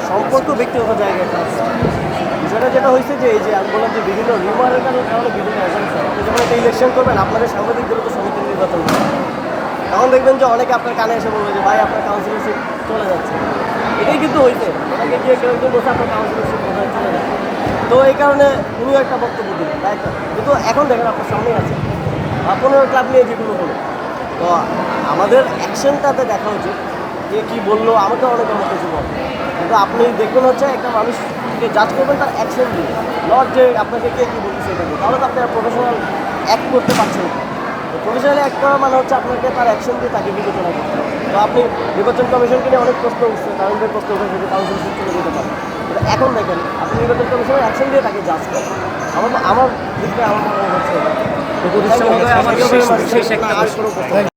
সম্পর্ক ব্যক্তিগত জায়গায় বিষয়টা যেটা হয়েছে যে এই যে আমি বললাম যে বিভিন্ন রিউমারের কারণে বিভিন্ন অ্যাজেন্সি আপনি যখন একটা ইলেকশন করবেন আপনাদের সাংবাদিকদেরও তো সমিতি নির্বাচন করবেন তখন দেখবেন যে অনেকে আপনার কানে এসে বলবে যে ভাই আপনার কাউন্সিলরশিপ চলে যাচ্ছে এটাই কিন্তু হয়েছে ওনাকে গিয়ে কেউ একজন বসে আপনার কাউন্সিলরশিপ কোথায় চলে যাচ্ছে তো এই কারণে উনিও একটা বক্তব্য দিলেন তাই তো কিন্তু এখন দেখেন আপনার সামনেই আছে 15 ক্লাব নিয়ে যেগুলো হলো তো আমাদের অ্যাকশনটাতে দেখা উচিত যে কী বললো আমাকে অনেক কিছু বলে কিন্তু আপনি দেখবেন হচ্ছে একটা মানুষকে জাজ করবেন তার অ্যাকশন দিয়ে নট যে আপনাকে কে কী বলতেছে এটা দিয়ে তাহলে তো আপনি প্রফেশনাল অ্যাক্ট করতে পারছেন তো প্রফেশনাল অ্যাক্ট করা মানে হচ্ছে আপনাকে তার অ্যাকশন দিয়ে তাকে বিবেচনা করতে হবে তো আপনি নির্বাচন কমিশনকে নিয়ে অনেক প্রশ্ন উঠছে কারণদের প্রশ্ন উঠে যদি কাউন্সিলশিপ চলে যেতে পারেন কিন্তু এখন দেখেন আপনি নির্বাচন কমিশনের অ্যাকশন দিয়ে তাকে জাজ করেন আমার দিক থেকে আমার মনে হচ্ছে উপদেষ্টা মহোদয়, আমার শেষ একটা প্রশ্ন।